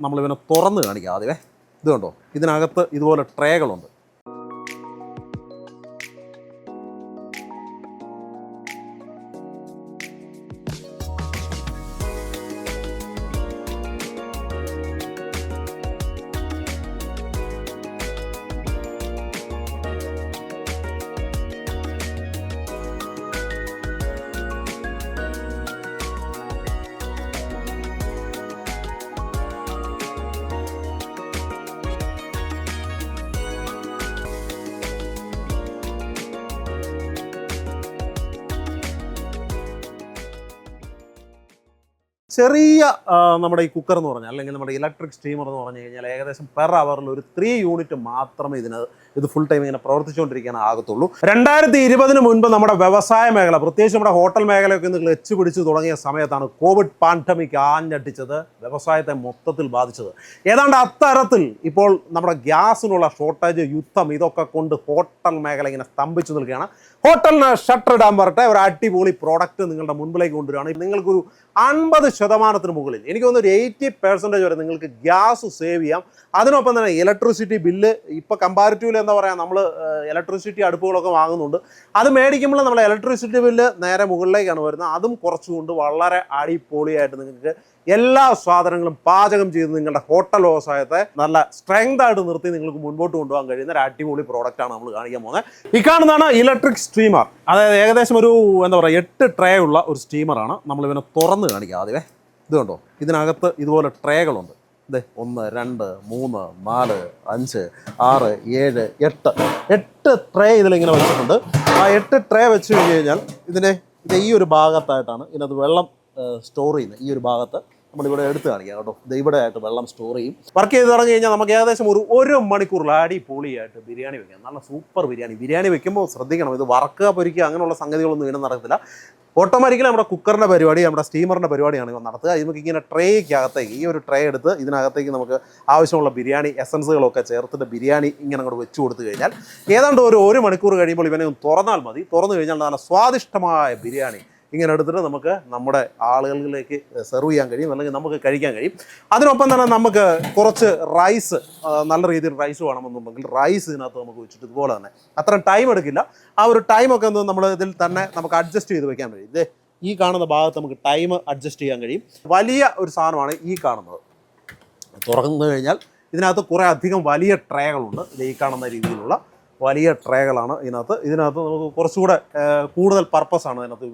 നമ്മളിവനെ തുറന്ന് കാണിക്കാം ആദ്യമേ. ഇത് കണ്ടോ, ഇതിനകത്ത് ഇതുപോലെ ട്രേകളുണ്ട്. ചെറിയ നമ്മുടെ ഈ കുക്കർ എന്ന് പറഞ്ഞാൽ അല്ലെങ്കിൽ നമ്മുടെ ഇലക്ട്രിക് സ്റ്റീമർ എന്ന് പറഞ്ഞു കഴിഞ്ഞാൽ ഏകദേശം പെർ അവറിൽ ഒരു 3 യൂണിറ്റ് മാത്രമേ ഇത് ഫുൾ ടൈം ഇങ്ങനെ പ്രവർത്തിച്ചുകൊണ്ടിരിക്കാനാകത്തുള്ളൂ. 2020 മുൻപ് നമ്മുടെ വ്യവസായ മേഖല, പ്രത്യേകിച്ച് നമ്മുടെ ഹോട്ടൽ മേഖലയൊക്കെ ഒന്ന് ക്ലച്ച് പിടിച്ച് തുടങ്ങിയ സമയത്താണ് കോവിഡ് പാൻഡമിക് ആഞ്ഞടിച്ചത്, വ്യവസായത്തെ മൊത്തത്തിൽ ബാധിച്ചത്. ഏതാണ്ട് അത്തരത്തിൽ ഇപ്പോൾ നമ്മുടെ ഗ്യാസിനുള്ള ഷോർട്ടേജ്, യുദ്ധം, ഇതൊക്കെ കൊണ്ട് ഹോട്ടൽ മേഖല ഇങ്ങനെ സ്തംഭിച്ചു നിൽക്കുകയാണ്. ഹോട്ടലിന് ഷട്ടർ ഇടാൻ പറഞ്ഞിട്ട് ഒരു അടിപൊളി പ്രോഡക്റ്റ് നിങ്ങളുടെ മുൻപിലേക്ക് കൊണ്ടുവരികയാണ്. നിങ്ങൾക്കൊരു 50% മുകളിൽ, എനിക്ക് തോന്നുന്നു ഒരു 80% വരെ നിങ്ങൾക്ക് ഗ്യാസ് സേവ് ചെയ്യാം. അതിനൊപ്പം തന്നെ ഇലക്ട്രിസിറ്റി ബില്ല് ഇപ്പോൾ കമ്പാരിറ്റീവ്ലി എന്താ പറയുക, നമ്മൾ ഇലക്ട്രിസിറ്റി അടുപ്പുകളൊക്കെ വാങ്ങുന്നുണ്ട്. അത് മേടിക്കുമ്പോൾ നമ്മൾ ഇലക്ട്രിസിറ്റി ബില്ല് നേരെ മുകളിലേക്കാണ് വരുന്നത്. അതും കുറച്ചുകൊണ്ട് വളരെ അടിപൊളിയായിട്ട് നിങ്ങൾക്ക് എല്ലാ സാധനങ്ങളും പാചകം ചെയ്ത് നിങ്ങളുടെ ഹോട്ടൽ വ്യവസായത്തെ നല്ല സ്ട്രെങ്ത് ആയിട്ട് നിർത്തി നിങ്ങൾക്ക് മുൻപോട്ട് കൊണ്ടുപോകാൻ കഴിയുന്ന ഒരു അടിപൊളി പ്രോഡക്റ്റാണ് നമ്മൾ കാണിക്കാൻ പോകുന്നത്. ഈ കാണുന്നതാണ് ഇലക്ട്രിക് സ്റ്റീമർ. അതായത് ഏകദേശം ഒരു എന്താ പറയുക 8 ട്രേ ഉള്ള ഒരു സ്റ്റീമറാണ്. നമ്മളിവനെ തുറന്ന് കാണിക്കാം ആദ്യമേ. ഇത് കണ്ടോ, ഇതിനകത്ത് ഇതുപോലെ ട്രേകളുണ്ട്. ഇത് 1 2 3 4 5 6 7 8 ട്രേ ഇതിലിങ്ങനെ വെച്ചിട്ടുണ്ട്. ആ 8 ട്രേ വെച്ച് കഴിഞ്ഞ് കഴിഞ്ഞാൽ ഇത് ഈ ഒരു ഭാഗത്തായിട്ടാണ് ഇതിനകത്ത് വെള്ളം സ്റ്റോർ ചെയ്യുന്നത്. ഈ ഒരു ഭാഗത്ത് നമ്മളിവിടെ എടുത്ത് കാണിക്കാം കേട്ടോ. ഇവിടെ ആയിട്ട് വെള്ളം സ്റ്റോർ ചെയ്യും. വർക്ക് ചെയ്ത് തുടങ്ങി കഴിഞ്ഞാൽ നമുക്ക് ഏകദേശം ഒരു മണിക്കൂറിൽ അടിപൊളിയായിട്ട് ബിരിയാണി വെക്കാം. നല്ല സൂപ്പർ ബിരിയാണി വെക്കുമ്പോൾ ശ്രദ്ധിക്കണം, ഇത് വറക്കുക പൊരിക്കുക അങ്ങനെയുള്ള സംഗതികളൊന്നും ഇതിന് നടക്കത്തില്ല. ഓട്ടോമാറ്റിക്കലി നമ്മുടെ കുക്കറിൻ്റെ പരിപാടി, നമ്മുടെ സ്റ്റീമറിൻ്റെ പരിപാടിയാണ് ഇവ നടത്തുക. നമുക്ക് ഇങ്ങനെ ട്രേക്കകത്തേക്ക്, ഈ ഒരു ട്രേ എടുത്ത് ഇതിനകത്തേക്ക് നമുക്ക് ആവശ്യമുള്ള ബിരിയാണി എസൻസുകളൊക്കെ ചേർത്തിട്ട് ബിരിയാണി ഇങ്ങനെ അങ്ങോട്ട് വെച്ച് കൊടുത്തു കഴിഞ്ഞാൽ ഏതാണ്ട് ഒരു മണിക്കൂർ കഴിയുമ്പോൾ ഇവനെ ഒന്ന് തുറന്നാൽ മതി. തുറന്നു കഴിഞ്ഞാൽ നല്ല സ്വാദിഷ്ടമായ ബിരിയാണി ഇങ്ങനെ എടുത്തിട്ട് നമുക്ക് നമ്മുടെ ആളുകളിലേക്ക് സെർവ് ചെയ്യാൻ കഴിയും, അല്ലെങ്കിൽ നമുക്ക് കഴിക്കാൻ കഴിയും. അതിനൊപ്പം തന്നെ നമുക്ക് കുറച്ച് റൈസ്, നല്ല രീതിയിൽ റൈസ് വേണമെന്നുണ്ടെങ്കിൽ റൈസ് ഇതിനകത്ത് നമുക്ക് വെച്ചിട്ട് ഇതുപോലെ തന്നെ അത്രയും ടൈം എടുക്കില്ല. ആ ഒരു ടൈമൊക്കെ ഒന്ന് നമ്മൾ ഇതിൽ തന്നെ നമുക്ക് അഡ്ജസ്റ്റ് ചെയ്ത് വെക്കാൻ കഴിയും. ഇത് ഈ കാണുന്ന ഭാഗത്ത് നമുക്ക് ടൈം അഡ്ജസ്റ്റ് ചെയ്യാൻ കഴിയും. വലിയ ഒരു സാധനമാണ് ഈ കാണുന്നത്. തുറന്നു കഴിഞ്ഞാൽ ഇതിനകത്ത് കുറേ അധികം വലിയ ട്രേകളുണ്ട്. ഇത് ഈ കാണുന്ന രീതിയിലുള്ള വലിയ ട്രേകളാണ് ഇതിനകത്ത് നമുക്ക് കുറച്ചുകൂടെ കൂടുതൽ പർപ്പസാണ് ഇതിനകത്ത്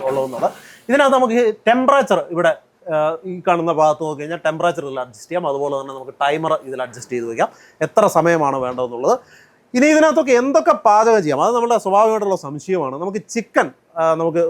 ഉള്ളതെന്നുള്ളത്. ഇതിനകത്ത് നമുക്ക് ടെമ്പറേച്ചർ ഇവിടെ ഈ കാണുന്ന ഭാഗത്ത് നോക്കി കഴിഞ്ഞാൽ ടെമ്പറേച്ചർ ഇതിൽ അഡ്ജസ്റ്റ് ചെയ്യാം. അതുപോലെ തന്നെ നമുക്ക് ടൈമർ ഇതിൽ അഡ്ജസ്റ്റ് ചെയ്ത് വയ്ക്കാം, എത്ര സമയമാണ് വേണ്ടതെന്നുള്ളത്. ഇനി ഇതിനകത്തൊക്കെ എന്തൊക്കെ പാചകം ചെയ്യാം, അത് നമ്മുടെ സ്വാഭാവികമായിട്ടുള്ള സംശയമാണ്. നമുക്ക് ചിക്കൻ നമുക്ക്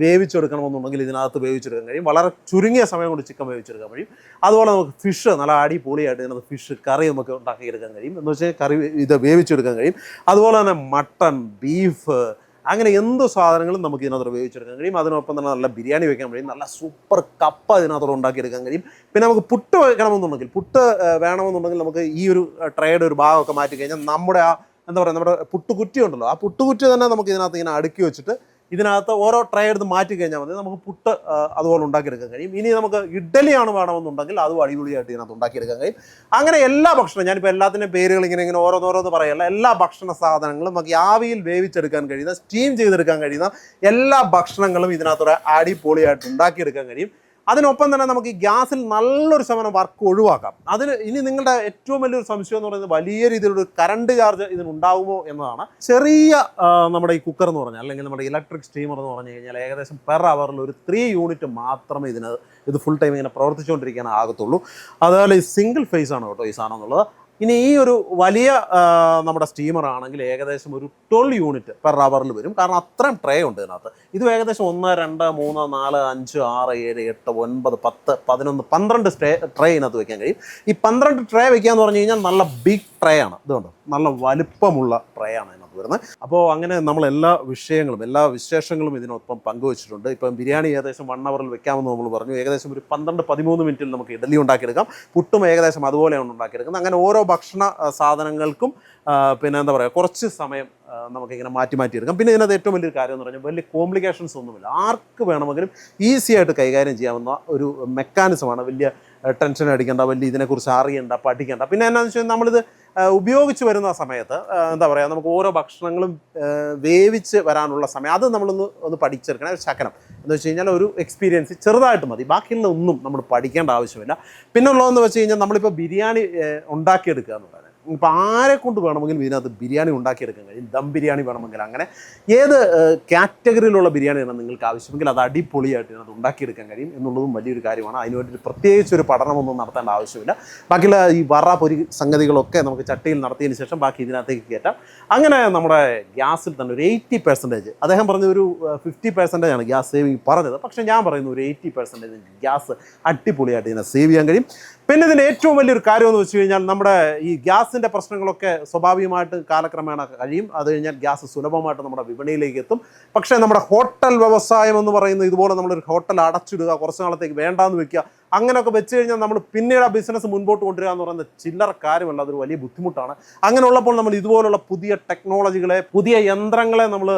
വേവിച്ചെടുക്കണമെന്നുണ്ടെങ്കിൽ ഇതിനകത്ത് വേവിച്ചെടുക്കാൻ കഴിയും. വളരെ ചുരുങ്ങിയ സമയം കൊണ്ട് ചിക്കൻ വേവിച്ചെടുക്കാൻ കഴിയും. അതുപോലെ നമുക്ക് ഫിഷ് നല്ല അടിപൊളിയായിട്ട് ഇതിനകത്ത് ഫിഷ് കറി നമുക്ക് ഉണ്ടാക്കിയെടുക്കാൻ കഴിയും. എന്ന് വെച്ചാൽ കറി ഇത് വേവിച്ചെടുക്കാൻ കഴിയും. അതുപോലെ തന്നെ മട്ടൺ, ബീഫ്, അങ്ങനെ എന്ത് സാധനങ്ങളും നമുക്ക് ഇതിനകത്ത് വേവിച്ചെടുക്കാൻ കഴിയും. അതിനൊപ്പം തന്നെ നല്ല ബിരിയാണി വെക്കാൻ കഴിയും. നല്ല സൂപ്പർ കപ്പ ഇതിനകത്തോടെ ഉണ്ടാക്കിയെടുക്കാൻ കഴിയും. പിന്നെ നമുക്ക് പുട്ട് വെക്കണമെന്നുണ്ടെങ്കിൽ, പുട്ട് വേണമെന്നുണ്ടെങ്കിൽ നമുക്ക് ഈ ഒരു ട്രേയുടെ ഒരു ഭാഗമൊക്കെ മാറ്റി കഴിഞ്ഞാൽ നമ്മുടെ നമ്മുടെ പുട്ടുകുറ്റി ഉണ്ടല്ലോ, ആ പുട്ടുകുറ്റി തന്നെ നമുക്ക് ഇതിനകത്ത് ഇങ്ങനെ അടുക്കി വെച്ചിട്ട് ഇതിനകത്ത് ഓരോ ട്രേ എടുത്ത് മാറ്റി കഴിഞ്ഞാൽ മതി. നമുക്ക് പുട്ട് അതുപോലെ ഉണ്ടാക്കിയെടുക്കാൻ കഴിയും. ഇനി നമുക്ക് ഇഡ്ഡലിയാണ് വേണമെന്നുണ്ടെങ്കിൽ അതും അടിപൊളിയായിട്ട് ഇതിനകത്ത് ഉണ്ടാക്കിയെടുക്കാൻ കഴിയും. അങ്ങനെ എല്ലാ ഭക്ഷണം, ഞാനിപ്പോൾ എല്ലാത്തിൻ്റെയും പേരുകൾ ഇങ്ങനെ ഓരോന്നോരോന്ന് പറയല്ല, എല്ലാ ഭക്ഷണ സാധനങ്ങളും നമുക്ക് ആവിയിൽ വേവിച്ചെടുക്കാൻ കഴിയുന്ന, സ്റ്റീം ചെയ്തെടുക്കാൻ കഴിയുന്ന എല്ലാ ഭക്ഷണങ്ങളും ഇതിനകത്തോടെ അടിപൊളിയായിട്ട് ഉണ്ടാക്കിയെടുക്കാൻ കഴിയും. അതിനൊപ്പം തന്നെ നമുക്ക് ഈ ഗ്യാസിൽ നല്ലൊരു ശതമാനം വർക്ക് ഒഴിവാക്കാം. ഇനി നിങ്ങളുടെ ഏറ്റവും വലിയൊരു സംശയം എന്ന് പറയുന്നത് വലിയ രീതിയിലൊരു കറണ്ട് ചാർജ് ഇതിനുണ്ടാകുമോ എന്നതാണ്. ചെറിയ നമ്മുടെ ഈ കുക്കർ എന്ന് പറഞ്ഞാൽ, അല്ലെങ്കിൽ നമ്മുടെ ഇലക്ട്രിക് സ്റ്റീമർ എന്ന് പറഞ്ഞു കഴിഞ്ഞാൽ ഏകദേശം പെർ അവറിൽ ഒരു 3 യൂണിറ്റ് മാത്രമേ ഇത് ഫുൾ ടൈം ഇങ്ങനെ പ്രവർത്തിച്ചുകൊണ്ടിരിക്കാനാകത്തുള്ളൂ. അതുപോലെ ഈ സിംഗിൾ ഫേസ് ആണ് കേട്ടോ ഈ സാധനം എന്നുള്ളത്. ഇനി ഈ ഒരു വലിയ നമ്മുടെ സ്റ്റീമർ ആണെങ്കിൽ ഏകദേശം ഒരു 12 യൂണിറ്റ് പെർ അവറിൽ വരും. കാരണം അത്രയും ട്രേ ഉണ്ട് ഇതിനകത്ത്. ഇത് ഏകദേശം 1 2 3 4 5 6 7 8 9 10 11 12 ട്രേ ഇതിനകത്ത് വെക്കാൻ കഴിയും. ഈ 12 ട്രേ വെക്കാന്ന് പറഞ്ഞു കഴിഞ്ഞാൽ നല്ല ബിഗ് ട്രേ ആണ്. ഇതുകൊണ്ട് നല്ല വലുപ്പമുള്ള ട്രേ ആണ് ഇതിനകത്ത് വരുന്നത്. അപ്പോൾ അങ്ങനെ നമ്മൾ എല്ലാ വിശേഷങ്ങളും ഇതിനൊപ്പം പങ്കുവച്ചിട്ടുണ്ട്. ഇപ്പം ബിരിയാണി ഏകദേശം 1 അവറിൽ വെക്കാമെന്ന് നമ്മൾ പറഞ്ഞു. ഏകദേശം ഒരു 12-13 മിനിറ്റിൽ നമുക്ക് ഇഡലി ഉണ്ടാക്കിയെടുക്കാം. പുട്ടും ഏകദേശം അതുപോലെയാണ് ഉണ്ടാക്കിയെടുക്കുന്നത്. അങ്ങനെ ഓരോ ഭക്ഷണ സാധനങ്ങൾക്കും പിന്നെ എന്താ പറയുക, കുറച്ച് സമയം നമുക്കിങ്ങനെ മാറ്റിയെടുക്കാം. പിന്നെ ഇതിനകത്ത് ഏറ്റവും വലിയൊരു കാര്യം എന്ന് പറഞ്ഞാൽ വലിയ കോംപ്ലിക്കേഷൻസ് ഒന്നുമില്ല. ആർക്ക് വേണമെങ്കിലും ഈസി ആയിട്ട് കൈകാര്യം ചെയ്യാവുന്ന ഒരു മെക്കാനിസമാണ്. വലിയ ടെൻഷൻ അടിക്കേണ്ട, വലിയ ഇതിനെക്കുറിച്ച് അറിയണ്ട, പഠിക്കേണ്ട. പിന്നെ എന്നാന്ന് വെച്ചാൽ നമ്മളിത് ഉപയോഗിച്ച് വരുന്ന സമയത്ത് എന്താ പറയുക, നമുക്ക് ഓരോ ഭക്ഷണങ്ങളും വേവിച്ച് വരാനുള്ള സമയം അത് ഒന്ന് പഠിച്ചെടുക്കണം. ഒരു ശകലം എന്ന് വെച്ച് കഴിഞ്ഞാൽ ഒരു എക്സ്പീരിയൻസ് ചെറുതായിട്ട് മതി, ബാക്കിയുള്ള ഒന്നും നമ്മൾ പഠിക്കേണ്ട ആവശ്യമില്ല. പിന്നെ ഉള്ളതെന്ന് വെച്ച് കഴിഞ്ഞാൽ നമ്മളിപ്പോൾ ബിരിയാണി ഉണ്ടാക്കിയെടുക്കുക എന്നുള്ളത്, ഇപ്പോൾ ആരെ കൊണ്ട് വേണമെങ്കിലും ഇതിനകത്ത് ബിരിയാണി ഉണ്ടാക്കിയെടുക്കാൻ കഴിയും. ദം ബിരിയാണി വേണമെങ്കിൽ, അങ്ങനെ ഏത് കാറ്റഗറിയിലുള്ള ബിരിയാണിയാണ് നിങ്ങൾക്ക് ആവശ്യമെങ്കിൽ അത് അടിപൊളിയായിട്ട് ഇതിനകത്ത് ഉണ്ടാക്കിയെടുക്കാൻ കഴിയും എന്നുള്ളതും വലിയൊരു കാര്യമാണ്. അതിനുവേണ്ടി പ്രത്യേകിച്ച് ഒരു പഠനമൊന്നും നടത്തേണ്ട ആവശ്യമില്ല. ബാക്കിയുള്ള ഈ വറ പൊരി സംഗതികളൊക്കെ നമുക്ക് ചട്ടിയിൽ നടത്തിയതിന് ശേഷം ബാക്കി ഇതിനകത്തേക്ക് കയറ്റാം. അങ്ങനെ നമ്മുടെ ഗ്യാസിൽ തന്നെ ഒരു 80%, അദ്ദേഹം പറഞ്ഞ ഒരു 50% ആണ് ഗ്യാസ് സേവിങ് പറഞ്ഞത്. പക്ഷേ ഞാൻ പറയുന്നു ഒരു 80% ഗ്യാസ് അടിപൊളിയായിട്ട് ഇതിനെ സേവ് ചെയ്യാൻ കഴിയും. പിന്നെ ഇതിൻ്റെ ഏറ്റവും വലിയൊരു കാര്യമെന്ന് വെച്ച് കഴിഞ്ഞാൽ നമ്മുടെ ഈ ഗ്യാസിൻ്റെ പ്രശ്നങ്ങളൊക്കെ സ്വാഭാവികമായിട്ട് കാലക്രമേണ കഴിയും. അത് കഴിഞ്ഞാൽ ഗ്യാസ് സുലഭമായിട്ട് നമ്മുടെ വിപണിയിലേക്ക് എത്തും. പക്ഷേ നമ്മുടെ ഹോട്ടൽ വ്യവസായം എന്ന് പറയുന്നത് ഇതുപോലെ നമ്മളൊരു ഹോട്ടൽ അടച്ചിടുക, കുറച്ച് നാളത്തേക്ക് വേണ്ടാന്ന് വെക്കുക, അങ്ങനെയൊക്കെ വെച്ച് കഴിഞ്ഞാൽ നമ്മൾ പിന്നീട് ആ ബിസിനസ് മുൻപോട്ട് കൊണ്ടുവരിക എന്ന് പറയുന്നത് ചില്ലറ കാര്യമല്ല, അതൊരു വലിയ ബുദ്ധിമുട്ടാണ്. അങ്ങനെയുള്ളപ്പോൾ നമ്മൾ ഇതുപോലുള്ള പുതിയ ടെക്നോളജികളെ, പുതിയ യന്ത്രങ്ങളെ നമ്മൾ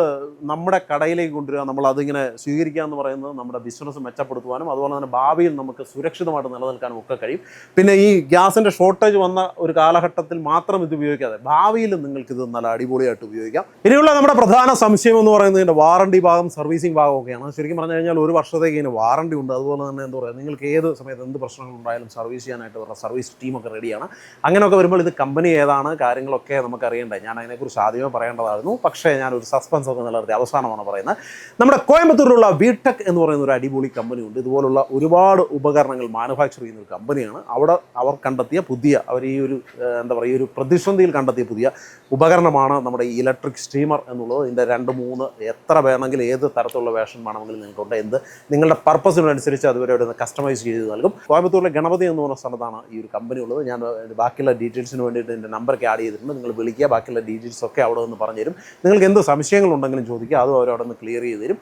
നമ്മുടെ കടയിലേക്ക് കൊണ്ടുവരിക, നമ്മൾ അതിങ്ങനെ സ്വീകരിക്കുക എന്ന് പറയുന്നത് നമ്മുടെ ബിസിനസ് മെച്ചപ്പെടുത്തുവാനും അതുപോലെ തന്നെ ഭാവിയിൽ നമുക്ക് സുരക്ഷിതമായിട്ട് നിലനിൽക്കാനും ഒക്കെ കഴിയും. പിന്നെ ഈ ഗ്യാസിൻ്റെ ഷോർട്ടേജ് വന്ന ഒരു കാലഘട്ടത്തിൽ മാത്രം ഇത് ഉപയോഗിക്കാതെ ഭാവിയിൽ നിങ്ങൾക്കിത് നല്ല അടിപൊളിയായിട്ട് ഉപയോഗിക്കാം. ഇനിയുള്ള നമ്മുടെ പ്രധാന സംശയം എന്ന് പറയുന്നത് ഇതിൻ്റെ വാറണ്ടി ഭാഗം, സർവീസിങ് ഭാഗമൊക്കെയാണ്. ശരിക്കും പറഞ്ഞു കഴിഞ്ഞാൽ 1 വർഷത്തേക്ക് ഇതിന് വാറണ്ടി ഉണ്ട്. അതുപോലെ തന്നെ എന്താ പറയുക, നിങ്ങൾക്ക് ഏത് സമയത്ത് എന്ത് പ്രശ്നങ്ങളുണ്ടായാലും സർവീസ് ചെയ്യാനായിട്ട് അവരുടെ സർവീസ് ടീമൊക്കെ റെഡിയാണ്. അങ്ങനെയൊക്കെ വരുമ്പോൾ ഇത് കമ്പനി ഏതാണ്, കാര്യങ്ങളൊക്കെ നമുക്ക് അറിയണ്ടേ. ഞാൻ അതിനെക്കുറിച്ച് ആദ്യമേ പറയേണ്ടതായിരുന്നു, പക്ഷേ ഞാനൊരു സസ്പെൻസ് ഒക്കെ നിലനിർത്തി അവസാനമാണ് പറയുന്നത്. നമ്മുടെ കോയമ്പത്തൂരിലുള്ള വിടെക് എന്ന് പറയുന്ന ഒരു അടിപൊളി കമ്പനി ഉണ്ട്. ഇതുപോലുള്ള ഒരുപാട് ഉപകരണങ്ങൾ മാനുഫാക്ചർ ചെയ്യുന്ന ഒരു കമ്പനിയാണ്. അവിടെ അവർ കണ്ടെത്തിയ പുതിയ, അവർ ഈ ഒരു എന്താ പറയുക, ഈ ഒരു പ്രതിസന്ധിയിൽ കണ്ടെത്തിയ പുതിയ ഉപകരണമാണ് നമ്മുടെ ഈ ഇലക്ട്രിക് സ്റ്റീമർ എന്നുള്ളത്. ഇതിൻ്റെ 2-3 എത്ര വേണമെങ്കിലും ഏത് തരത്തിലുള്ള വേഷൻ വേണമെങ്കിലും നിങ്ങൾക്കുണ്ട്. നിങ്ങളുടെ പർപ്പസിനനുസരിച്ച് അതുവരെ അവിടെ കസ്റ്റമൈസ് ചെയ്ത് നൽകും. കോയമ്പത്തൂരിലെ ഗണപതി എന്ന് പറഞ്ഞ സ്ഥലത്താണ് ഈ ഒരു കമ്പനി ഉള്ളത്. ഞാൻ ബാക്കിയുള്ള ഡീറ്റെയിൽസിന് വേണ്ടിയിട്ട് എൻ്റെ നമ്പറൊക്കെ ആഡ് ചെയ്തിട്ടുണ്ട്. നിങ്ങൾ വിളിക്കുക, ബാക്കിയുള്ള ഡീറ്റെയിൽസൊക്കെ അവിടെ നിന്ന് പറഞ്ഞു തരും. നിങ്ങൾക്ക് എന്ത് സംശയങ്ങളുണ്ടെങ്കിലും ചോദിക്കുക, അതും അവരവിടെ നിന്ന് ക്ലിയർ ചെയ്ത് തരും.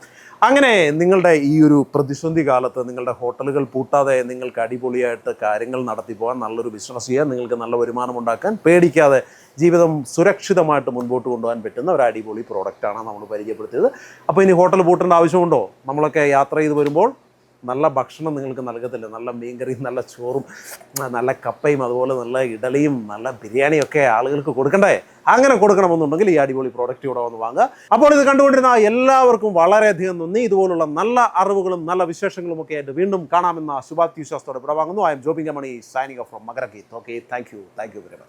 അങ്ങനെ നിങ്ങളുടെ ഈ ഒരു പ്രതിസന്ധി കാലത്ത് നിങ്ങളുടെ ഹോട്ടലുകൾ പൂട്ടാതെ നിങ്ങൾക്ക് അടിപൊളിയായിട്ട് കാര്യങ്ങൾ നടത്തി പോകാൻ, നല്ലൊരു ബിസിനസ് ചെയ്യാൻ, നിങ്ങൾക്ക് നല്ല വരുമാനം ഉണ്ടാക്കാൻ, പേടിക്കാതെ ജീവിതം സുരക്ഷിതമായിട്ട് മുൻപോട്ട് കൊണ്ടുപോകാൻ പറ്റുന്ന ഒരു അടിപൊളി പ്രോഡക്റ്റാണ് നമ്മൾ പരിചയപ്പെടുത്തിയത്. അപ്പോൾ ഇനി ഹോട്ടൽ പൂട്ടേണ്ട ആവശ്യമുണ്ടോ? നമ്മളൊക്കെ യാത്ര ചെയ്ത് വരുമ്പോൾ നല്ല ഭക്ഷണം നിങ്ങൾക്ക് നൽകത്തില്ല, നല്ല മീൻകറിയും നല്ല ചോറും നല്ല കപ്പയും അതുപോലെ നല്ല ഇഡലിയും നല്ല ബിരിയാണിയും ഒക്കെ ആളുകൾക്ക് കൊടുക്കണ്ടേ? അങ്ങനെ കൊടുക്കണമെന്നുണ്ടെങ്കിൽ ഈ അടിപൊളി പ്രോഡക്റ്റ് ഇവിടെ വന്ന് വാങ്ങുക. അപ്പോൾ ഇത് കണ്ടുകൊണ്ടിരുന്ന എല്ലാവർക്കും വളരെയധികം നന്ദി. ഇതുപോലുള്ള നല്ല അറിവുകളും നല്ല വിശേഷങ്ങളും ഒക്കെ ആയിട്ട് വീണ്ടും കാണാമെന്ന ശുഭാപ്തി വിശ്വാസത്തോടെ ഇവിടെ വാങ്ങുന്നു. I am Jobin Mani, signing off from Makarageeth. Okay, thank you very much.